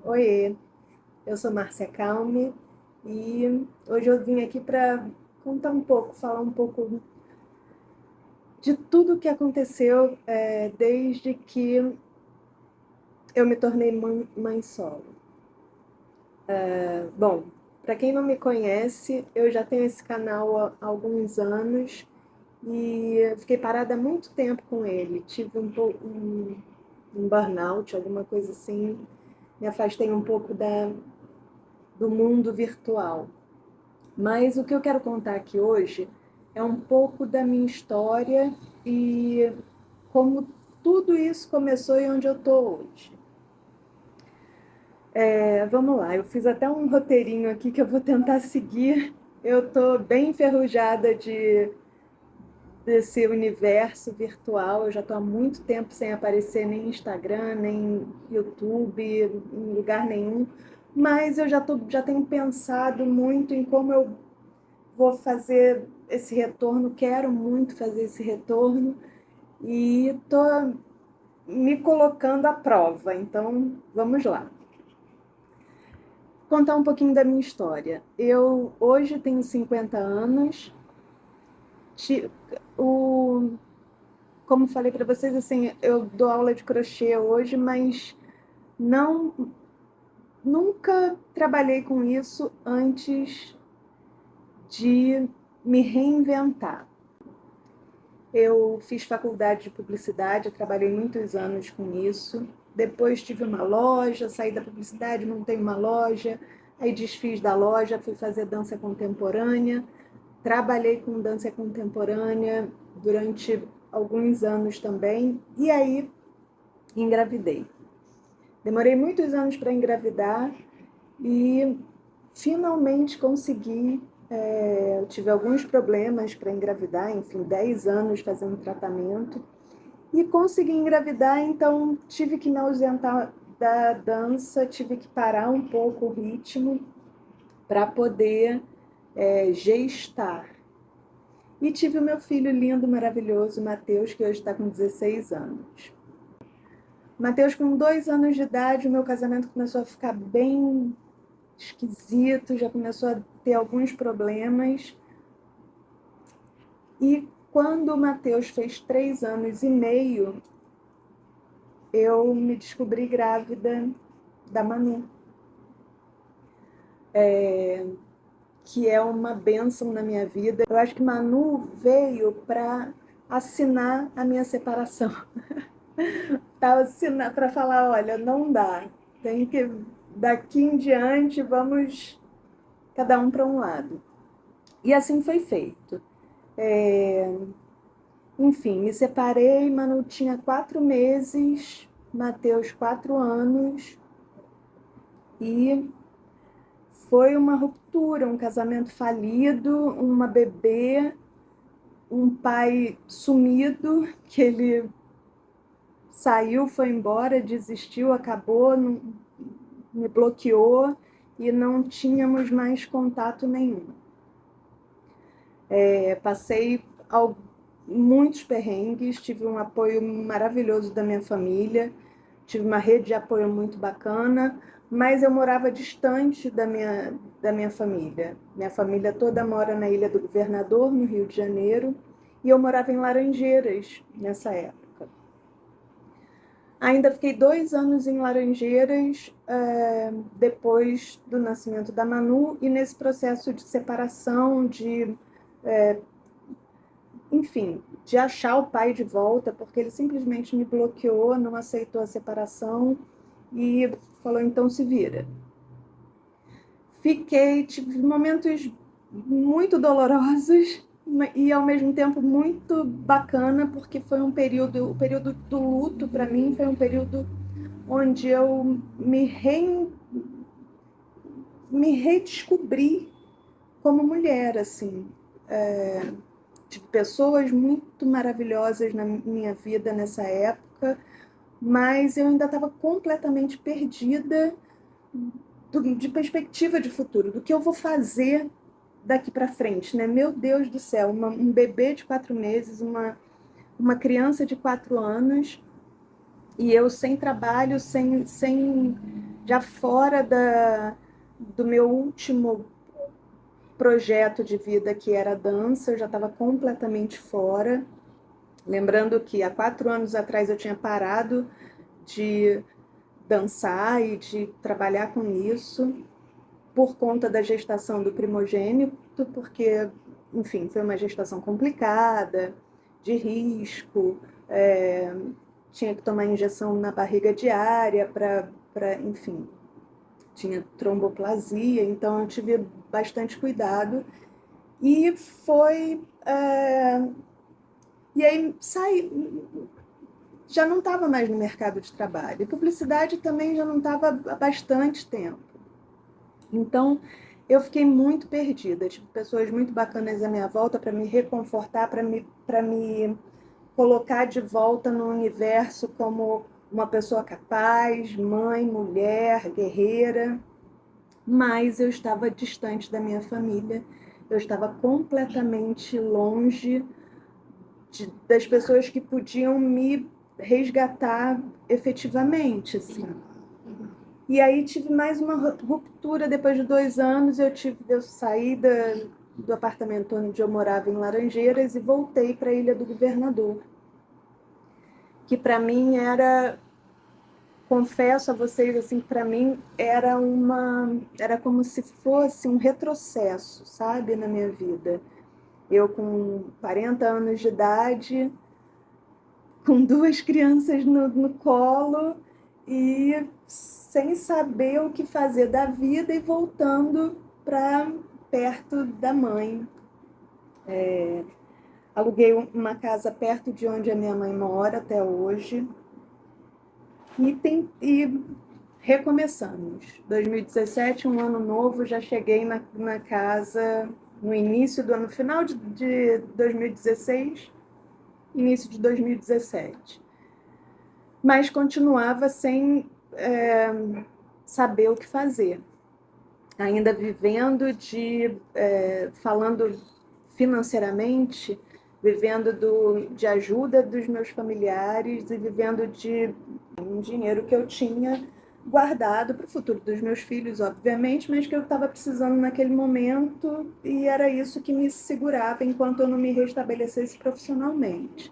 Oiê, eu sou Márcia Calme e hoje eu vim aqui para contar um pouco, falar um pouco de tudo o que aconteceu desde que eu me tornei mãe solo. Bom, para quem não me conhece, eu já tenho esse canal há alguns anos e fiquei parada há muito tempo com ele. Tive um burnout, alguma coisa assim, me afastei um pouco do mundo virtual. Mas o que eu quero contar aqui hoje é um pouco da minha história e como tudo isso começou e onde eu estou hoje. Vamos lá, eu fiz até um roteirinho aqui que eu vou tentar seguir. Eu estou bem enferrujada desse universo virtual. Eu já estou há muito tempo sem aparecer nem no Instagram, nem YouTube, em lugar nenhum. Mas já tenho pensado muito em como eu vou fazer esse retorno, quero muito fazer esse retorno e estou me colocando à prova. Então, vamos lá. Contar um pouquinho da minha história. Eu hoje tenho 50 anos. O, como falei para vocês, assim, eu dou aula de crochê hoje, mas não nunca trabalhei com isso antes de me reinventar. Eu fiz faculdade de publicidade, trabalhei muitos anos com isso. Depois tive uma loja, saí da publicidade, montei uma loja, aí desfiz da loja, fui fazer dança contemporânea. Trabalhei com dança contemporânea durante alguns anos também, e aí engravidei. Demorei muitos anos para engravidar e finalmente consegui. Eu tive alguns problemas para engravidar, enfim, 10 anos fazendo tratamento e consegui engravidar, então tive que me ausentar da dança, tive que parar um pouco o ritmo para poder gestar. E tive o meu filho lindo, maravilhoso, Matheus, que hoje está com 16 anos. Matheus, com 2 anos de idade, o meu casamento começou a ficar bem esquisito, já começou a ter alguns problemas. E quando o Matheus fez 3 anos e meio, eu me descobri grávida da Manu, que é uma bênção na minha vida. Eu acho que Manu veio para assinar a minha separação. Para falar, olha, não dá. Tem que, daqui em diante, vamos cada um para um lado. E assim foi feito. É, Enfim, me separei, Manu tinha 4 meses, Matheus 4 anos, e foi uma ruptura, um casamento falido, uma bebê, um pai sumido, que ele saiu, foi embora, desistiu, acabou, me bloqueou e não tínhamos mais contato nenhum. Passei muitos perrengues, tive um apoio maravilhoso da minha família, tive uma rede de apoio muito bacana, mas eu morava distante da minha família. Minha família toda mora na Ilha do Governador, no Rio de Janeiro, e eu morava em Laranjeiras nessa época. Ainda fiquei 2 anos em Laranjeiras, depois do nascimento da Manu, e nesse processo de separação, enfim, de achar o pai de volta, porque ele simplesmente me bloqueou, não aceitou a separação e falou, então se vira. Tive momentos muito dolorosos e ao mesmo tempo muito bacana, porque foi o período do luto para mim foi um período onde eu me redescobri como mulher, assim. Tive pessoas muito maravilhosas na minha vida nessa época, mas eu ainda estava completamente perdida de perspectiva de futuro, do que eu vou fazer daqui para frente, né? Meu Deus do céu, um bebê de 4 meses, uma criança de 4 anos, e eu sem trabalho, sem já fora do meu último projeto de vida, que era a dança, eu já estava completamente fora. Lembrando que há 4 anos atrás eu tinha parado de dançar e de trabalhar com isso por conta da gestação do primogênito, porque, enfim, foi uma gestação complicada, de risco, tinha que tomar injeção na barriga diária enfim, tinha tromboplasia, então eu tive bastante cuidado. E foi. E aí saí, já não estava mais no mercado de trabalho. E publicidade também já não estava há bastante tempo. Então, eu fiquei muito perdida. Tive pessoas muito bacanas à minha volta para me reconfortar, para me colocar de volta no universo como uma pessoa capaz, mãe, mulher, guerreira. Mas eu estava distante da minha família, eu estava completamente longe das pessoas que podiam me resgatar efetivamente, assim. E aí tive mais uma ruptura depois de 2 anos. Eu saí do apartamento onde eu morava em Laranjeiras e voltei para a Ilha do Governador, que para mim era, confesso a vocês, assim, para mim era como se fosse um retrocesso, sabe, na minha vida. Eu com 40 anos de idade, com 2 crianças no colo e sem saber o que fazer da vida e voltando para perto da mãe. Aluguei uma casa perto de onde a minha mãe mora até hoje e recomeçamos. 2017, um ano novo, já cheguei na casa no início do ano, final de 2016, início de 2017. Mas continuava sem saber o que fazer. Ainda vivendo falando financeiramente, vivendo de ajuda dos meus familiares e vivendo de um dinheiro que eu tinha guardado para o futuro dos meus filhos, obviamente, mas que eu estava precisando naquele momento, e era isso que me segurava enquanto eu não me restabelecesse profissionalmente.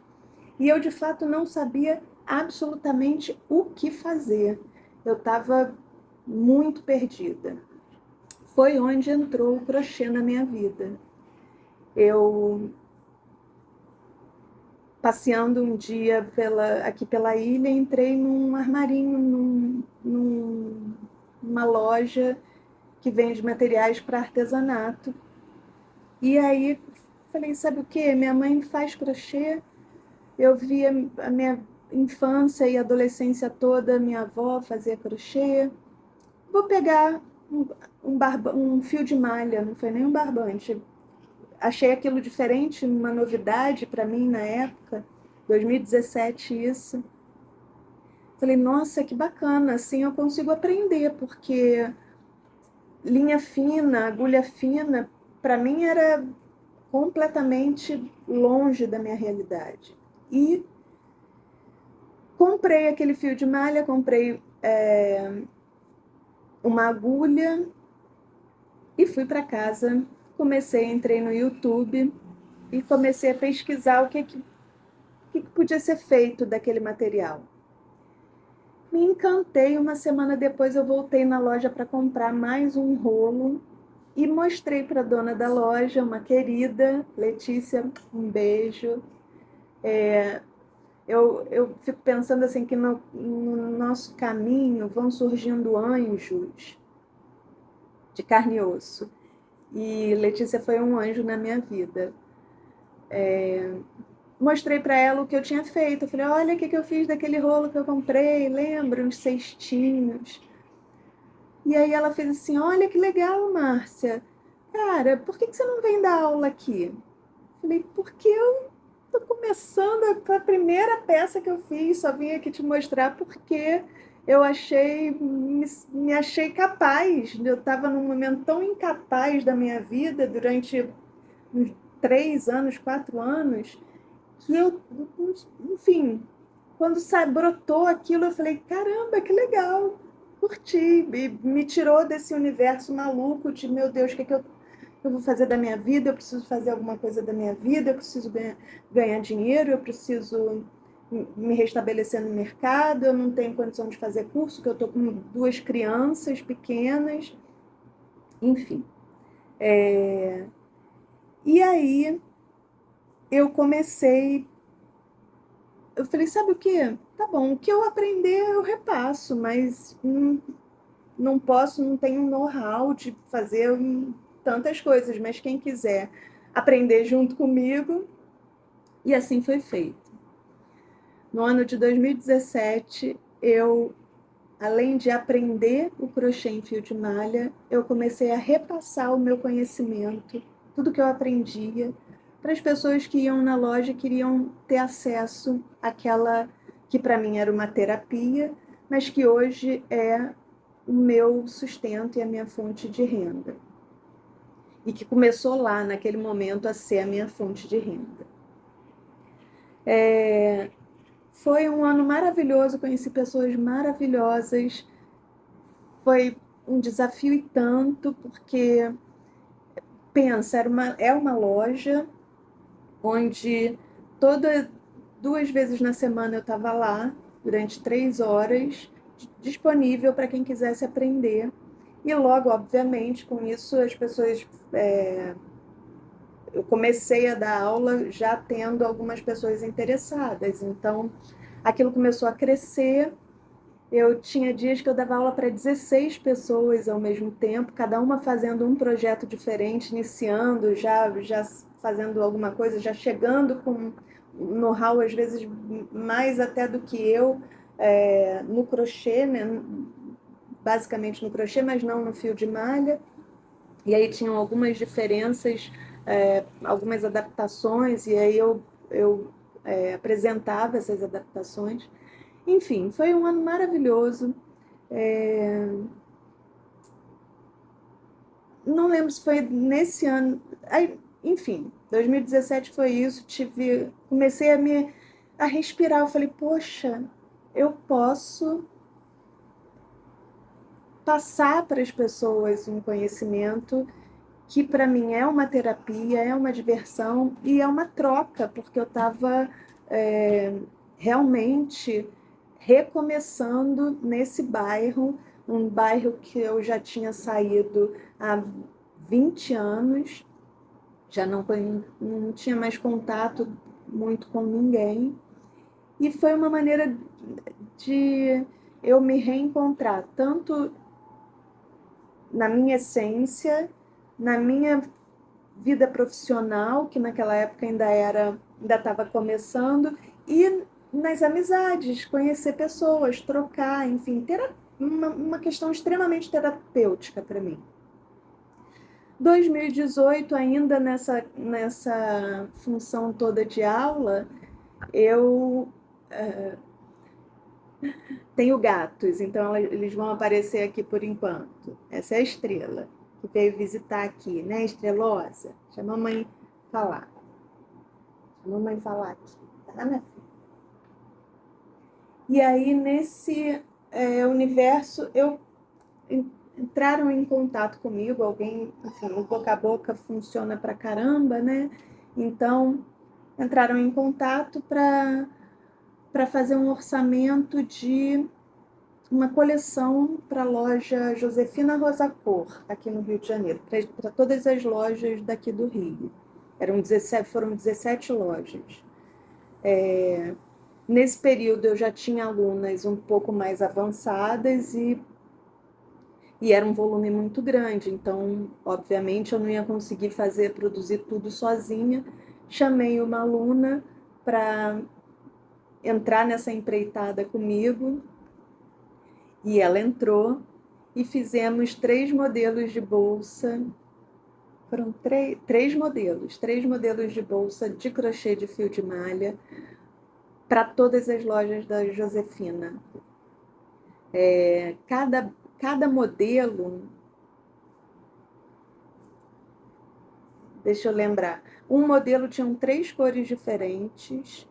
E eu, de fato, não sabia absolutamente o que fazer. Eu estava muito perdida. Foi onde entrou o crochê na minha vida. Eu, passeando um dia aqui pela ilha, entrei num armarinho, numa loja que vende materiais para artesanato. E aí falei, sabe o quê? Minha mãe faz crochê. Eu via a minha infância e adolescência toda, minha avó fazia crochê. Vou pegar um fio de malha, não foi nem um barbante. Achei aquilo diferente, uma novidade para mim na época, 2017 isso. Falei, nossa, que bacana, assim eu consigo aprender, porque linha fina, agulha fina, para mim era completamente longe da minha realidade. E comprei aquele fio de malha, comprei uma agulha e fui para casa. Entrei no YouTube e comecei a pesquisar o que podia ser feito daquele material. Me encantei. Uma semana depois eu voltei na loja para comprar mais um rolo e mostrei para a dona da loja, uma querida, Letícia, um beijo. Eu fico pensando assim que no nosso caminho vão surgindo anjos de carne e osso. E Letícia foi um anjo na minha vida. Mostrei para ela o que eu tinha feito. Eu falei, olha o que eu fiz daquele rolo que eu comprei, lembra? Uns cestinhos. E aí ela fez assim, olha que legal, Márcia. Cara, por que você não vem dar aula aqui? Eu falei, porque eu tô começando, a primeira peça que eu fiz, só vim aqui te mostrar porque eu me achei capaz. Eu estava num momento tão incapaz da minha vida durante uns 3 anos, 4 anos, que eu, enfim, quando brotou aquilo, eu falei, caramba, que legal, curti, e me tirou desse universo maluco de, meu Deus, o que eu vou fazer da minha vida? Eu preciso fazer alguma coisa da minha vida, eu preciso ganhar dinheiro, eu preciso me restabelecer no mercado, eu não tenho condição de fazer curso, que eu estou com 2 crianças pequenas, enfim. E aí eu comecei, eu falei, sabe o quê? Tá bom, o que eu aprender eu repasso, mas não posso, não tenho know-how de fazer tantas coisas, mas quem quiser aprender junto comigo, e assim foi feito. No ano de 2017, eu, além de aprender o crochê em fio de malha, eu comecei a repassar o meu conhecimento, tudo que eu aprendia, para as pessoas que iam na loja e queriam ter acesso àquela que para mim era uma terapia, mas que hoje é o meu sustento e a minha fonte de renda. E que começou lá, naquele momento, a ser a minha fonte de renda. Foi um ano maravilhoso, conheci pessoas maravilhosas. Foi um desafio e tanto, porque, pensa, é uma loja onde 2 vezes na semana eu estava lá, durante 3 horas, disponível para quem quisesse aprender. E logo, obviamente, com isso as pessoas... eu comecei a dar aula já tendo algumas pessoas interessadas, então aquilo começou a crescer. Eu tinha dias que eu dava aula para 16 pessoas ao mesmo tempo, cada uma fazendo um projeto diferente, iniciando, já fazendo alguma coisa, já chegando com know-how, às vezes mais até do que eu, no crochê, né? Basicamente no crochê, mas não no fio de malha. E aí tinham algumas diferenças, algumas adaptações, e aí eu apresentava essas adaptações. Enfim, foi um ano maravilhoso. Não lembro se foi nesse ano. Aí, enfim, 2017 foi isso. Comecei a respirar. Eu falei, poxa, eu posso passar para as pessoas um conhecimento que para mim é uma terapia, é uma diversão e é uma troca, porque eu estava realmente recomeçando nesse bairro, um bairro que eu já tinha saído há 20 anos, já não tinha mais contato muito com ninguém, e foi uma maneira de eu me reencontrar, tanto na minha essência, na minha vida profissional, que naquela época ainda estava começando, e nas amizades, conhecer pessoas, trocar, enfim, ter uma questão extremamente terapêutica para mim. 2018, ainda nessa função toda de aula, eu tenho gatos, então eles vão aparecer aqui por enquanto. Essa é a Estrela, que veio visitar aqui, né, Estrelosa? Deixa a mamãe falar. Deixa a mamãe falar aqui, tá, minha filha? E aí, nesse universo, entraram em contato comigo, alguém, enfim, o boca a boca funciona pra caramba, né? Então, entraram em contato para fazer um orçamento de uma coleção para a loja Josefina Rosa Cor, aqui no Rio de Janeiro, para todas as lojas daqui do Rio. Foram 17 lojas. Nesse período eu já tinha alunas um pouco mais avançadas e era um volume muito grande, então, obviamente, eu não ia conseguir produzir tudo sozinha. Chamei uma aluna para entrar nessa empreitada comigo, e ela entrou, e fizemos 3 modelos de bolsa. Foram 3 modelos de bolsa de crochê de fio de malha para todas as lojas da Josefina. Cada modelo, deixa eu lembrar, um modelo tinha 3 cores diferentes,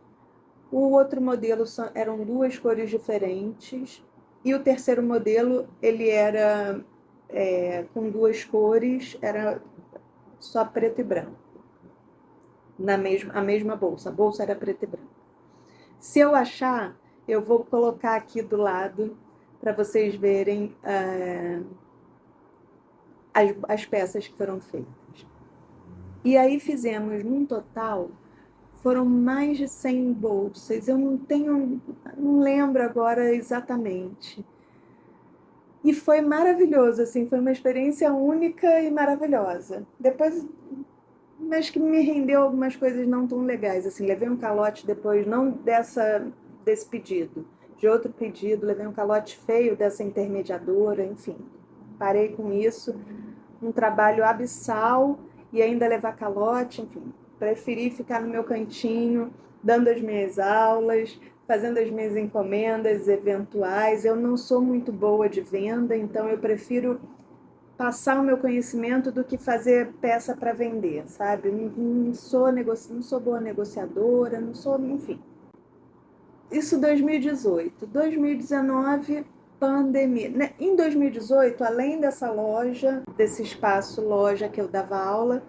o outro modelo eram 2 cores diferentes, E o terceiro modelo, ele era com duas cores, era só preto e branco. A mesma bolsa. A bolsa era preto e branco. Se eu achar, eu vou colocar aqui do lado para vocês verem as peças que foram feitas. E aí fizemos, num total, foram mais de 100 bolsas. Eu não lembro agora exatamente. E foi maravilhoso, assim, foi uma experiência única e maravilhosa. Depois, mas que me rendeu algumas coisas não tão legais, assim, levei um calote depois, não desse pedido, de outro pedido, levei um calote feio dessa intermediadora, enfim, parei com isso, um trabalho abissal e ainda levar calote, enfim, preferi ficar no meu cantinho, dando as minhas aulas, fazendo as minhas encomendas eventuais. Eu não sou muito boa de venda, então eu prefiro passar o meu conhecimento do que fazer peça para vender, sabe? Não sou boa negociadora, não sou, enfim. Isso 2018. 2019, pandemia. Em 2018, além dessa loja, desse espaço loja que eu dava aula,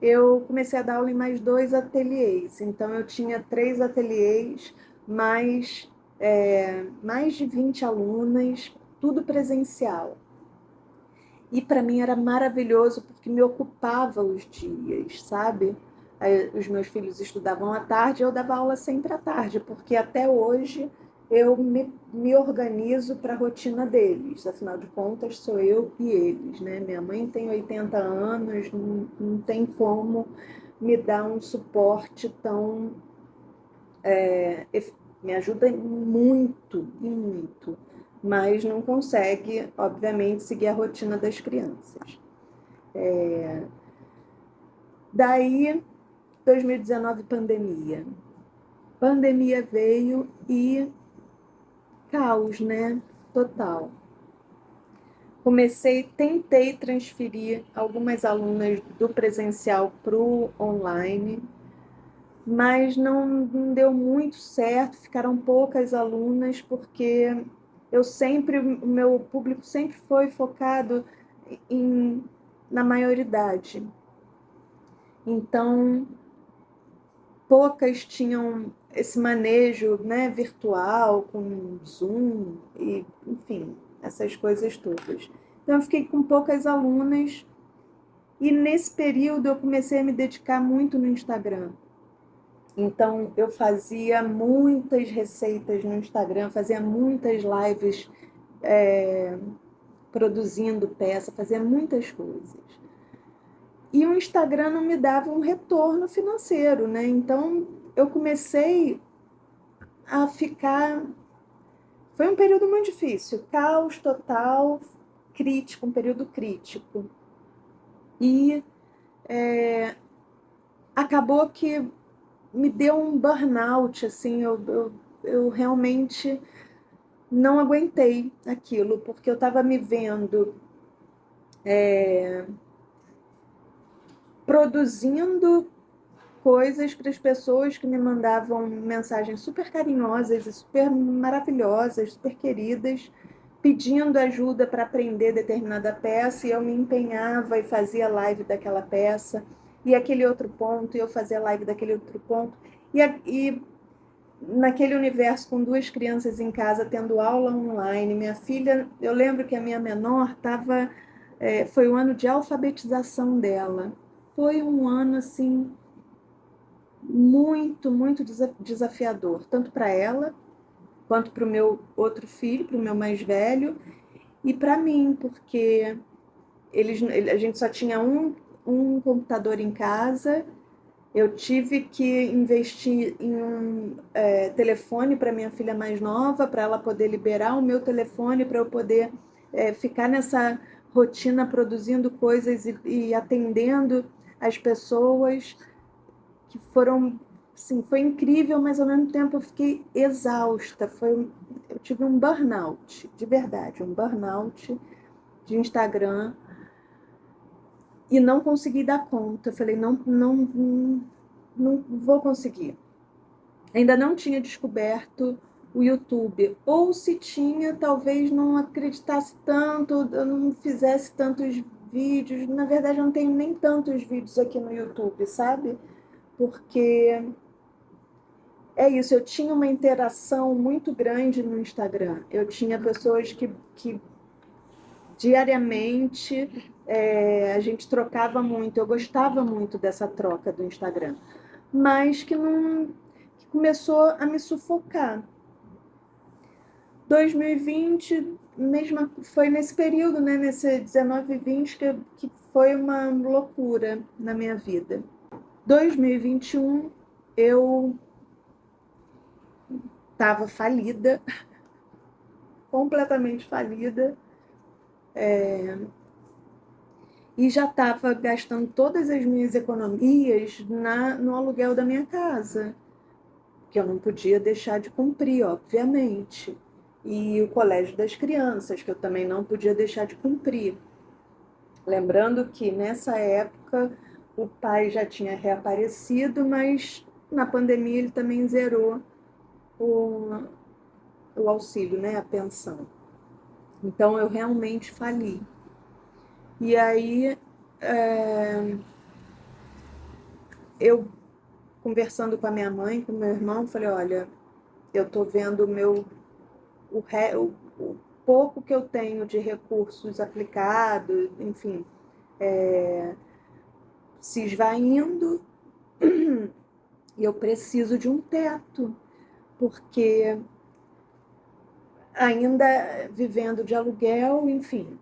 eu comecei a dar aula em mais 2 ateliês. Então, eu tinha 3 ateliês, mais de 20 alunas, tudo presencial. E para mim era maravilhoso porque me ocupava os dias, sabe? Aí, os meus filhos estudavam à tarde, eu dava aula sempre à tarde, porque até hoje eu me organizo para a rotina deles. Afinal de contas, sou eu e eles, né? Minha mãe tem 80 anos, não tem como me dar um suporte tão. Me ajuda muito, e muito, mas não consegue, obviamente, seguir a rotina das crianças. Daí, 2019, pandemia. Pandemia veio e caos, né? Total. Tentei transferir algumas alunas do presencial para o online, mas não deu muito certo, ficaram poucas alunas, porque o meu público sempre foi focado na maioridade. Então, poucas tinham esse manejo, né, virtual, com Zoom, e, enfim, essas coisas todas. Então, eu fiquei com poucas alunas, e nesse período eu comecei a me dedicar muito no Instagram. Então, eu fazia muitas receitas no Instagram, fazia muitas lives produzindo peça, fazia muitas coisas. E o Instagram não me dava um retorno financeiro, né? Então, eu comecei a ficar... Foi um período muito difícil, caos total, crítico, um período crítico. E acabou que me deu um burnout, assim, eu realmente não aguentei aquilo, porque eu estava me vendo produzindo coisas para as pessoas que me mandavam mensagens super carinhosas e super maravilhosas, super queridas, pedindo ajuda para aprender determinada peça, e eu me empenhava e fazia live daquela peça, e aquele outro ponto, e eu fazia live daquele outro ponto, e naquele universo com 2 crianças em casa, tendo aula online, minha filha, eu lembro que a minha menor estava, foi o ano de alfabetização dela, foi um ano, assim, muito, muito desafiador, tanto para ela, quanto para o meu outro filho, para o meu mais velho, e para mim, porque a gente só tinha um computador em casa, eu tive que investir em um telefone para minha filha mais nova, para ela poder liberar o meu telefone, para eu poder ficar nessa rotina produzindo coisas e atendendo as pessoas, que foram, sim, foi incrível, mas ao mesmo tempo eu fiquei exausta. Eu tive um burnout, de verdade, um burnout de Instagram, e não consegui dar conta. Eu falei, não vou conseguir. Ainda não tinha descoberto o YouTube. Ou se tinha, talvez não acreditasse tanto, eu não fizesse tantos vídeos. Na verdade, eu não tenho nem tantos vídeos aqui no YouTube, sabe? Porque é isso, eu tinha uma interação muito grande no Instagram. Eu tinha pessoas que diariamente a gente trocava muito. Eu gostava muito dessa troca do Instagram, mas que começou a me sufocar. 2020, mesma, foi nesse período, né, nesse 19 e 20, que foi uma loucura na minha vida. 2021, eu estava falida, completamente falida, e já estava gastando todas as minhas economias no aluguel da minha casa, que eu não podia deixar de cumprir, obviamente. E o colégio das crianças, que eu também não podia deixar de cumprir. Lembrando que nessa época o pai já tinha reaparecido, mas na pandemia ele também zerou o, o auxílio, né, a pensão. Então eu realmente fali. E aí eu, conversando com a minha mãe, com o meu irmão, falei, olha, eu tô vendo o pouco que eu tenho de recursos aplicados, enfim, se esvaindo, e eu preciso de um teto, porque ainda vivendo de aluguel, enfim.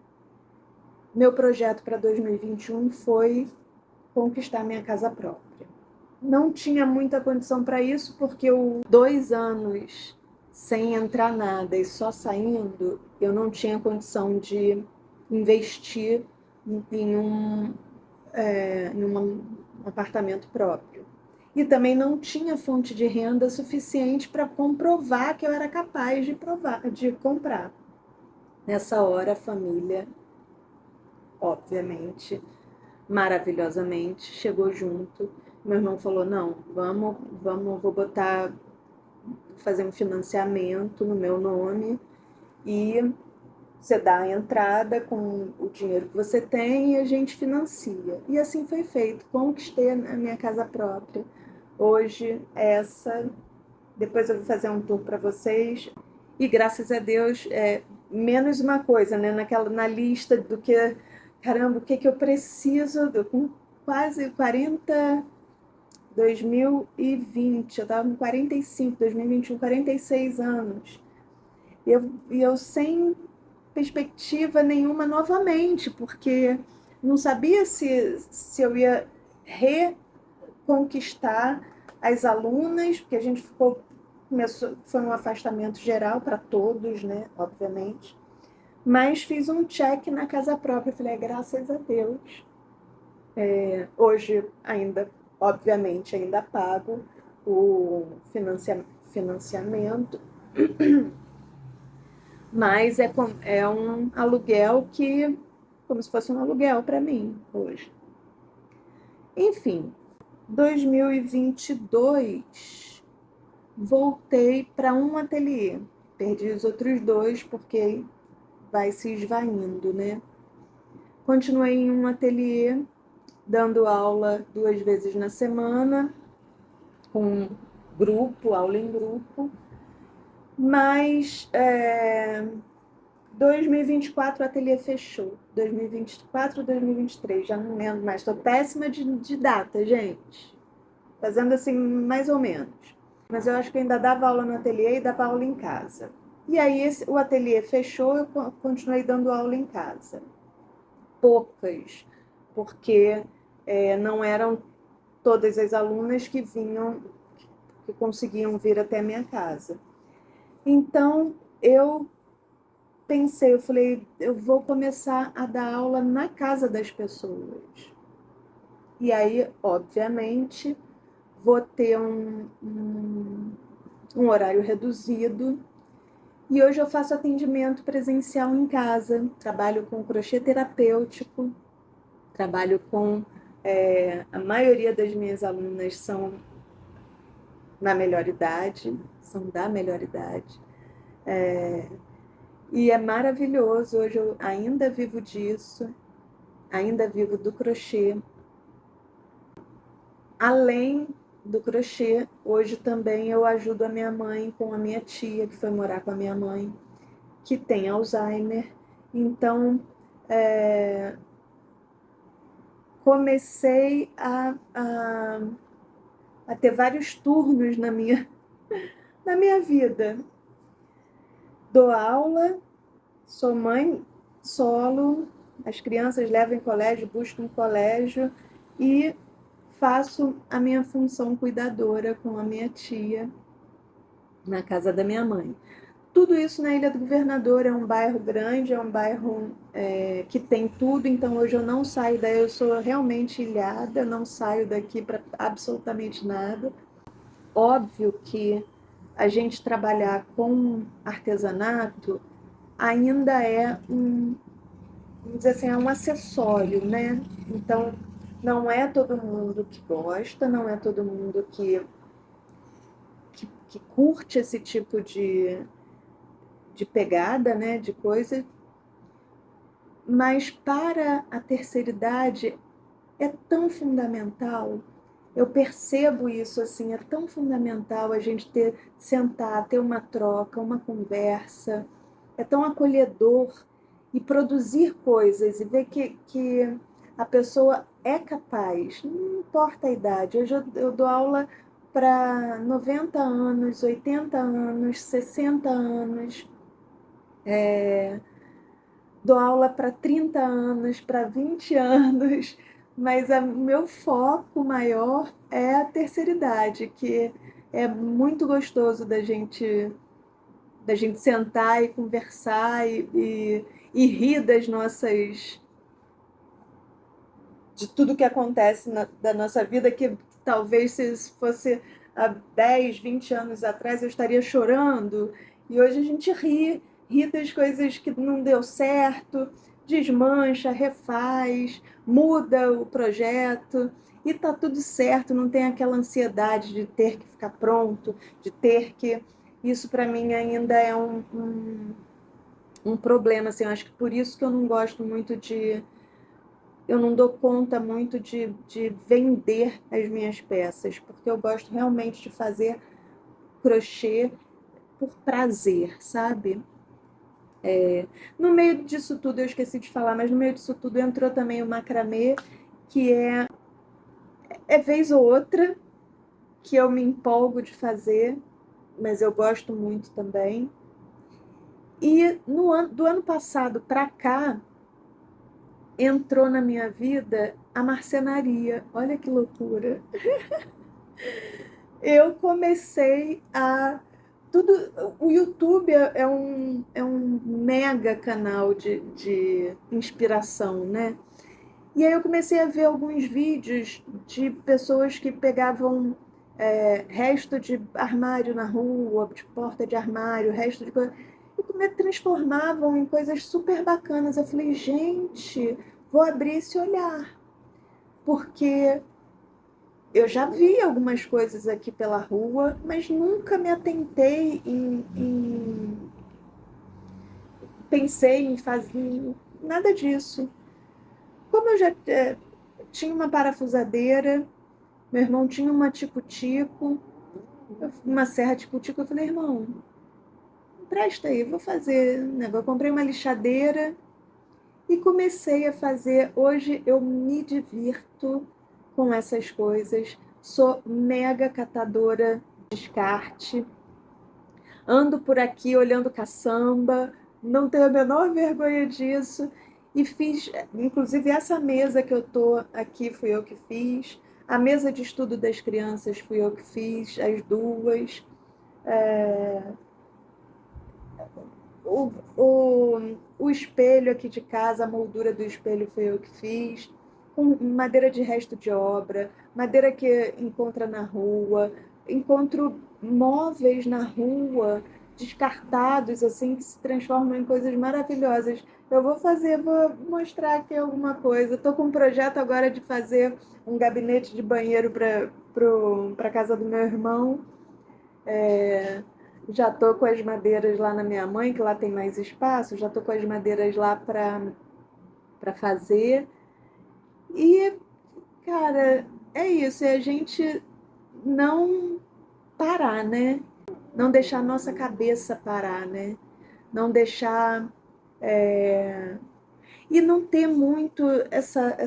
Meu projeto para 2021 foi conquistar minha casa própria. Não tinha muita condição para isso, porque 2 anos sem entrar nada e só saindo, eu não tinha condição de investir em um apartamento próprio. E também não tinha fonte de renda suficiente para comprovar que eu era capaz de comprar. Nessa hora, a família, obviamente, maravilhosamente, chegou junto. Meu irmão falou, não, vou fazer um financiamento no meu nome e você dá a entrada com o dinheiro que você tem e a gente financia. E assim foi feito, conquistei a minha casa própria. Hoje, depois eu vou fazer um tour para vocês. E graças a Deus, menos uma coisa, né? Na lista do que, caramba, o que eu preciso, com quase 40, 2020, eu estava com 45, 2021, 46 anos. E eu sem perspectiva nenhuma novamente, porque não sabia se eu ia reconquistar as alunas, porque a gente foi um afastamento geral para todos, né, obviamente. Mas fiz um check na casa própria, falei, graças a Deus. Hoje ainda, obviamente, ainda pago o financiamento, mas é um aluguel como se fosse um aluguel para mim hoje. Enfim, 2022, voltei para um ateliê. Perdi os outros 2 porque vai se esvaindo, né? Continuei em um ateliê, dando aula 2 vezes na semana, com aula em grupo, mas 2024 o ateliê fechou. 2024 ou 2023, já não lembro mais. Estou péssima de data, gente. Fazendo assim, mais ou menos. Mas eu acho que eu ainda dava aula no ateliê e dava aula em casa. E aí o ateliê fechou, eu continuei dando aula em casa. Poucas, porque não eram todas as alunas que conseguiam vir até a minha casa. Então, eu falei, eu vou começar a dar aula na casa das pessoas. E aí, obviamente, vou ter um horário reduzido. E hoje eu faço atendimento presencial em casa, trabalho com crochê terapêutico, trabalho com... a maioria das minhas alunas são na melhor idade, são da melhor idade. E é maravilhoso, hoje eu ainda vivo disso, ainda vivo do crochê. Além do crochê, hoje também eu ajudo a minha mãe com a minha tia, que foi morar com a minha mãe, que tem Alzheimer. Então, comecei a ter vários turnos na minha vida. Dou aula, sou mãe solo, as crianças levam em colégio, busco em colégio e faço a minha função cuidadora com a minha tia na casa da minha mãe. Tudo isso na Ilha do Governador, é um bairro grande, é um bairro que tem tudo, então hoje eu não saio daí, eu sou realmente ilhada, não saio daqui para absolutamente nada. Óbvio que a gente trabalhar com artesanato ainda é vamos dizer assim, é um acessório, né? Então, não é todo mundo que gosta, não é todo mundo que curte esse tipo de pegada, né? De coisa. Mas para a terceira idade é tão fundamental, eu percebo isso assim, é tão fundamental a gente sentar, ter uma troca, uma conversa, é tão acolhedor e produzir coisas e ver que a pessoa é capaz, não importa a idade. Hoje eu dou aula para 90 anos, 80 anos, 60 anos, dou aula para 30 anos, para 20 anos, mas o meu foco maior é a terceira idade, que é muito gostoso da gente sentar e conversar e rir das nossas de tudo que acontece da nossa vida, que talvez se fosse há 10, 20 anos atrás eu estaria chorando, e hoje a gente ri das coisas que não deu certo, desmancha, refaz, muda o projeto, e tá tudo certo, não tem aquela ansiedade de ter que ficar pronto, de ter que... Isso para mim ainda é um problema, assim, eu acho que por isso que eu não gosto muito eu não dou conta muito de vender as minhas peças, porque eu gosto realmente de fazer crochê por prazer, sabe? No meio disso tudo, eu esqueci de falar, mas no meio disso tudo entrou também o macramê, que é vez ou outra que eu me empolgo de fazer, mas eu gosto muito também. E do ano passado para cá, entrou na minha vida a marcenaria. Olha que loucura! Eu comecei a o YouTube é um mega canal de inspiração, né? E aí eu comecei a ver alguns vídeos de pessoas que pegavam resto de armário na rua, de porta de armário, resto de coisa, e transformavam em coisas super bacanas. Eu falei, gente, vou abrir esse olhar, porque eu já vi algumas coisas aqui pela rua, mas nunca me atentei pensei em fazer nada disso. Como eu já tinha uma parafusadeira, meu irmão tinha uma tico-tico, uma serra tico-tico, eu falei, irmão, empresta aí, vou fazer, né? Eu comprei uma lixadeira e comecei a fazer. Hoje eu me divirto com essas coisas, sou mega catadora de descarte, ando por aqui olhando caçamba, não tenho a menor vergonha disso. E fiz, inclusive essa mesa que eu tô aqui fui eu que fiz, a mesa de estudo das crianças fui eu que fiz, as duas. O, o espelho aqui de casa, a moldura do espelho foi eu que fiz, com madeira de resto de obra, madeira que encontra na rua, encontro móveis na rua, descartados, assim, que se transformam em coisas maravilhosas. Eu vou mostrar aqui alguma coisa. Estou com um projeto agora de fazer um gabinete de banheiro para a casa do meu irmão. Já tô com as madeiras lá na minha mãe, que lá tem mais espaço, já tô com as madeiras lá para fazer. E, cara, é isso, é a gente não parar, né? Não deixar a nossa cabeça parar, né? Não deixar. E não ter muito essa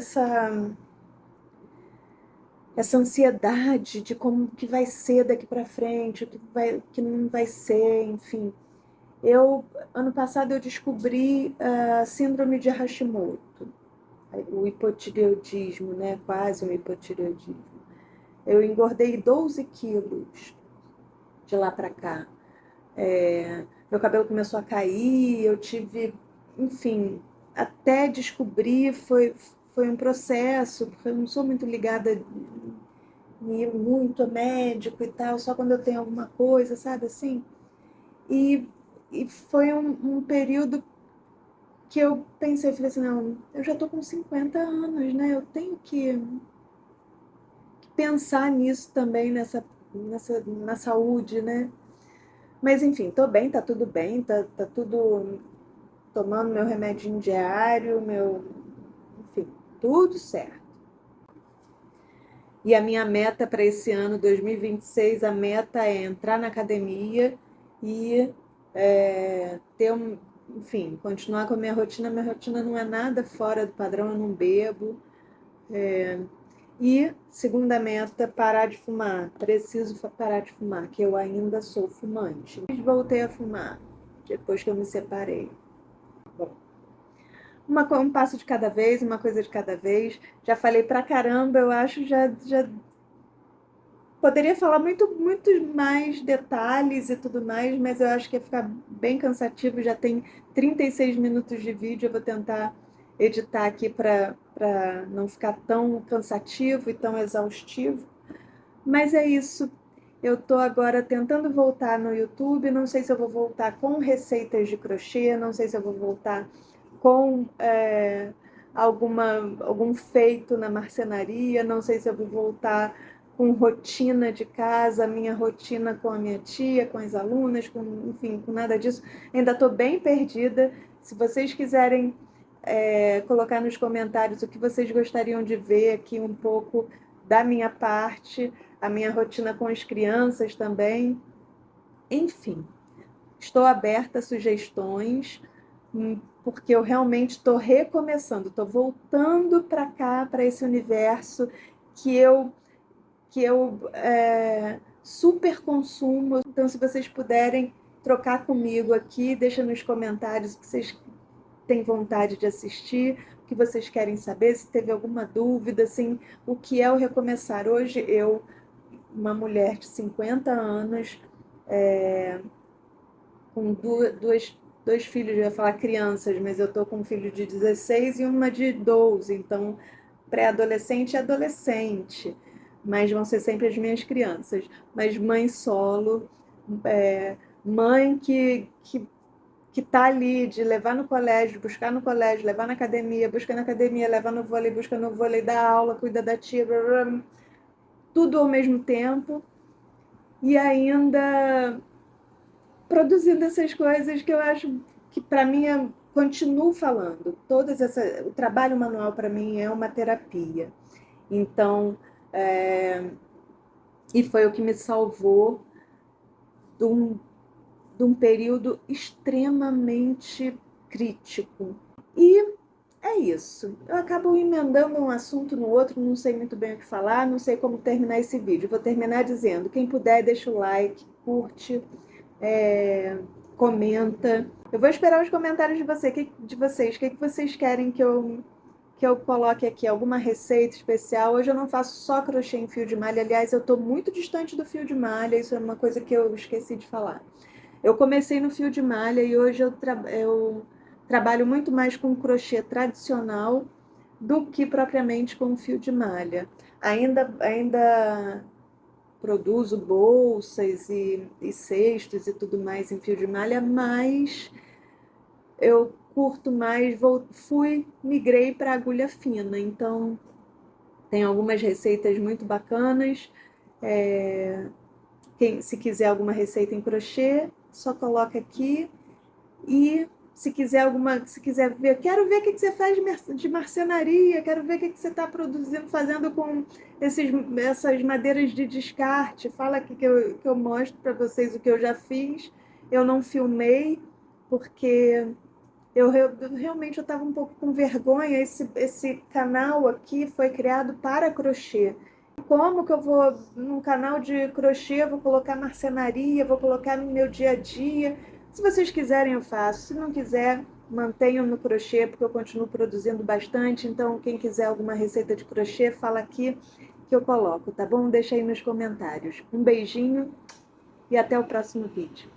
ansiedade de como que vai ser daqui para frente, o que não vai ser, enfim. Ano passado, eu descobri a síndrome de Hashimoto, o hipotireoidismo, né? Quase um hipotireoidismo. Eu engordei 12 quilos de lá para cá. Meu cabelo começou a cair, eu tive, enfim, até descobrir foi um processo, porque eu não sou muito ligada em ir muito a médico e tal, só quando eu tenho alguma coisa, sabe assim? E, e foi um período que eu pensei, falei assim, não, eu já tô com 50 anos, né? Eu tenho que pensar nisso também, na saúde, né? Mas enfim, tô bem, tá tudo bem, tá tudo tomando meu remedinho diário, enfim, tudo certo. E a minha meta para esse ano, 2026, a meta é entrar na academia e enfim, continuar com a minha rotina. Minha rotina não é nada fora do padrão, eu não bebo. E, segunda meta, parar de fumar. Preciso parar de fumar, que eu ainda sou fumante. Voltei a fumar depois que eu me separei. Bom, um passo de cada vez, uma coisa de cada vez. Já falei pra caramba, eu acho, já poderia falar muito mais detalhes e tudo mais, mas eu acho que ia ficar bem cansativo. Já tem 36 minutos de vídeo, eu vou tentar editar aqui para não ficar tão cansativo e tão exaustivo. Mas é isso. Eu estou agora tentando voltar no YouTube. Não sei se eu vou voltar com receitas de crochê, não sei se eu vou voltar com algum feito na marcenaria, não sei se eu vou voltar com rotina de casa, minha rotina com a minha tia, com as alunas, enfim, com nada disso. Ainda estou bem perdida. Se vocês quiserem colocar nos comentários o que vocês gostariam de ver aqui um pouco da minha parte, a minha rotina com as crianças também. Enfim, estou aberta a sugestões, porque eu realmente estou recomeçando, estou voltando para cá, para esse universo que eu super consumo. Então, se vocês puderem trocar comigo aqui, deixa nos comentários o que vocês têm vontade de assistir, o que vocês querem saber, se teve alguma dúvida, assim, o que é o recomeçar. Hoje uma mulher de 50 anos, com dois filhos, eu ia falar crianças, mas eu tô com um filho de 16 e uma de 12, então pré-adolescente e adolescente, mas vão ser sempre as minhas crianças. Mas mãe solo, mãe que tá ali de levar no colégio, buscar no colégio, levar na academia, busca na academia, levar no vôlei, busca no vôlei, dá aula, cuida da tia, blá, blá, blá, tudo ao mesmo tempo e ainda produzindo essas coisas que eu acho que para mim continuo falando, o trabalho manual para mim é uma terapia. Então, e foi o que me salvou de um período extremamente crítico. E é isso. Eu acabo emendando um assunto no outro, não sei muito bem o que falar, não sei como terminar esse vídeo. Vou terminar dizendo: quem puder, deixa o like, curte, comenta. Eu vou esperar os comentários de vocês. O que vocês querem que eu coloque aqui? Alguma receita especial? Hoje eu não faço só crochê em fio de malha. Aliás, eu estou muito distante do fio de malha. Isso é uma coisa que eu esqueci de falar. Eu comecei no fio de malha e hoje eu trabalho muito mais com crochê tradicional do que propriamente com fio de malha. Ainda produzo bolsas e cestos e tudo mais em fio de malha, mas eu curto mais, migrei para agulha fina, então tem algumas receitas muito bacanas, Se quiser alguma receita em crochê, só coloca aqui. E se quiser ver, quero ver o que você faz de marcenaria, quero ver o que você está produzindo, fazendo com essas madeiras de descarte. Fala aqui que eu mostro para vocês o que eu já fiz. Eu não filmei, porque realmente eu estava um pouco com vergonha. Esse canal aqui foi criado para crochê. Como que eu vou, num canal de crochê, vou colocar marcenaria, vou colocar no meu dia a dia? Se vocês quiserem, eu faço. Se não quiser, mantenham no crochê, porque eu continuo produzindo bastante. Então, quem quiser alguma receita de crochê, fala aqui que eu coloco, tá bom? Deixa aí nos comentários. Um beijinho e até o próximo vídeo.